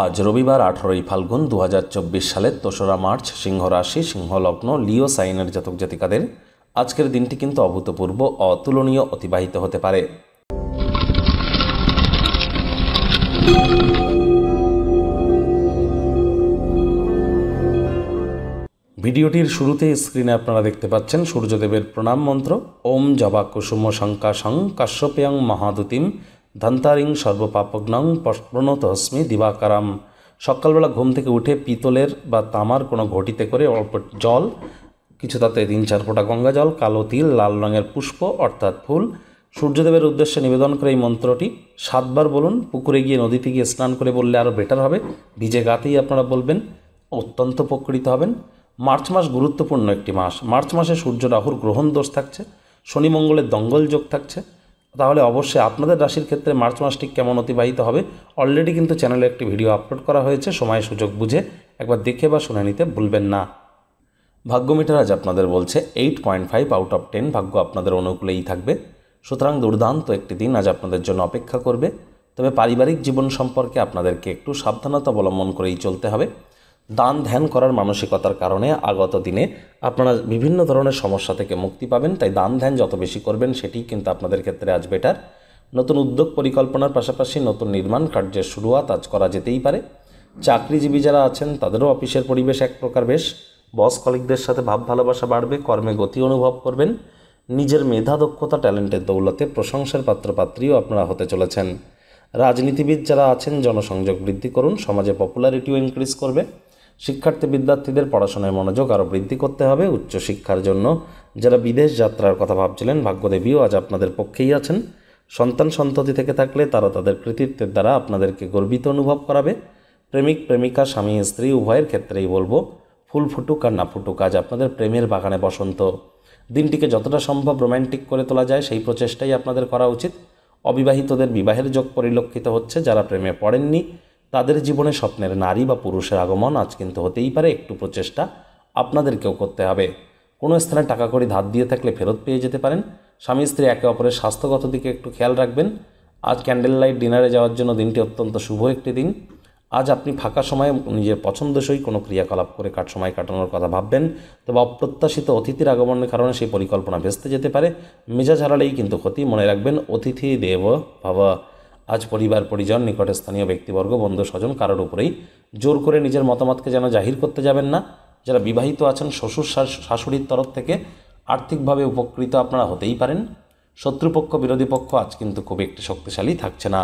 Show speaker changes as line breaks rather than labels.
আজ রবিবার 18ই ফাল্গুন 2024 সালের 3রা মার্চ, সিংহ রাশি, সিংহ লগ্ন, লিও সাইনের জাতক জাতিকাদের আজকের দিনটি কিন্তু অভূতপূর্ব অতুলনীয় অতিবাহিত হতে পারে। ভিডিওটির শুরুতে স্ক্রিনে আপনারা দেখতে পাচ্ছেন সূর্যদেবের প্রণাম মন্ত্র। ওম জবা কুসুম শঙ্কাশং কাশ্যপেয়ং মহাদুতিম ধন্তারিং সর্বপাপগ্নং প্রণতস্মি দিবাকারাম। সকালবেলা ঘুম থেকে উঠে পিতলের বা তামার কোনো ঘটিতে করে অল্প জল, কিছু তাতে 3-4 ফোঁটা গঙ্গা জল, কালো তিল, লাল রঙের পুষ্প অর্থাৎ ফুল সূর্যদেবের উদ্দেশ্যে নিবেদন করে এই মন্ত্রটি 7 বার বলুন। পুকুরে গিয়ে, নদীতে গিয়ে স্নান করে বললে আরও বেটার হবে। ভিজে গাতেই আপনারা বলবেন, অত্যন্ত উপকৃত হবেন। মার্চ মাস গুরুত্বপূর্ণ একটি মাস। মার্চ মাসে সূর্য রাহুর গ্রহণ দোষ থাকছে, শনি মঙ্গলের দঙ্গল যোগ থাকছে। তাহলে অবশ্যই আপনাদের রাশির ক্ষেত্রে মার্চ মাসটি কেমন অতিবাহিত হবে অলরেডি কিন্তু চ্যানেলে একটি ভিডিও আপলোড করা হয়েছে, সময় সুযোগ বুঝে একবার দেখে বা শুনে নিতে ভুলবেন না। ভাগ্যমিটার আজ আপনাদের বলছে 8.5 আউট অফ 10 ভাগ্য আপনাদের অনুকূলেই থাকবে। সুতরাং দুর্দান্ত একটি দিন আজ আপনাদের জন্য অপেক্ষা করবে। তবে পারিবারিক জীবন সম্পর্কে আপনাদেরকে একটু সাবধানতা অবলম্বন করেই চলতে হবে। দান ধ্যান করার মানসিকতার কারণে আগত দিনে আপনারা বিভিন্ন ধরনের সমস্যা থেকে মুক্তি পাবেন। তাই দান ধ্যান যত বেশি করবেন সেটিই কিন্তু আপনাদের ক্ষেত্রে আজ বেটার। নতুন উদ্যোগ পরিকল্পনার পাশাপাশি নতুন নির্মাণ কার্যের শুরুয়াত আজ করা যেতেই পারে। চাকরিজীবী যারা আছেন তাদেরও অফিসের পরিবেশ এক প্রকার বেশ। বস কলিগদের সাথে ভাব ভালোবাসা বাড়বে, কর্মে গতি অনুভব করবেন। নিজের মেধা দক্ষতা ট্যালেন্টের দৌলতে প্রশংসার পাত্রপাত্রীও আপনারা হতে চলেছেন। রাজনীতিবিদ যারা আছেন জনসংযোগ বৃদ্ধি করুন, সমাজে পপুলারিটিও ইনক্রিজ করবে। শিক্ষার্থী বিদ্যার্থীদের পড়াশোনায় মনোযোগ আরও বৃদ্ধি করতে হবে। উচ্চশিক্ষার জন্য যারা বিদেশ যাত্রার কথা ভাবছিলেন ভাগ্যদেবীও আজ আপনাদের পক্ষেই আছেন। সন্তান সন্ততি থেকে থাকলে তারা তাদের কৃতিত্বের দ্বারা আপনাদেরকে গর্বিত অনুভব করাবে। প্রেমিক প্রেমিকা, স্বামী স্ত্রী উভয়ের ক্ষেত্রেই বলবো, ফুল ফুটুক আর না ফুটুক আজ আপনাদের প্রেমের বাগানে বসন্ত। দিনটিকে যতটা সম্ভব রোম্যান্টিক করে তোলা যায় সেই প্রচেষ্টাই আপনাদের করা উচিত। অবিবাহিতদের বিবাহের যোগ পরিলক্ষিত হচ্ছে। যারা প্রেমে পড়েননি তাদের জীবনে স্বপ্নের নারী বা পুরুষের আগমন আজ কিন্তু হতেই পারে। একটু প্রচেষ্টা আপনাদেরকেও করতে হবে। কোনো স্থানে টাকা কড়ি ধার দিয়ে থাকলে ফেরত পেয়ে যেতে পারেন। স্বামী স্ত্রী একে অপরের স্বাস্থ্যগত দিকে একটু খেয়াল রাখবেন। আজ ক্যান্ডেল লাইট ডিনারে যাওয়ার জন্য দিনটি অত্যন্ত শুভ একটি দিন। আজ আপনি ফাঁকা সময়ে নিজের পছন্দসই কোনো ক্রিয়াকলাপ করে সময় কাটানোর কথা ভাববেন। তবে অপ্রত্যাশিত অতিথির আগমনের কারণে সেই পরিকল্পনা ভেস্তে যেতে পারে। মেজাজ হারালেই কিন্তু ক্ষতি। মনে রাখবেন, অতিথি দেব ভব। আজ পরিবার পরিজন, নিকটে স্থানীয় ব্যক্তিবর্গ, বন্ধু স্বজন কারোর উপরেই জোর করে নিজের মতামতকে যেন জাহির করতে যাবেন না। যারা বিবাহিত আছেন শ্বশুর শাশুড়ির তরফ থেকে আর্থিকভাবে উপকৃত আপনারা হতেই পারেন। শত্রুপক্ষ বিরোধী পক্ষ আজ কিন্তু খুব একটি শক্তিশালী থাকছে না।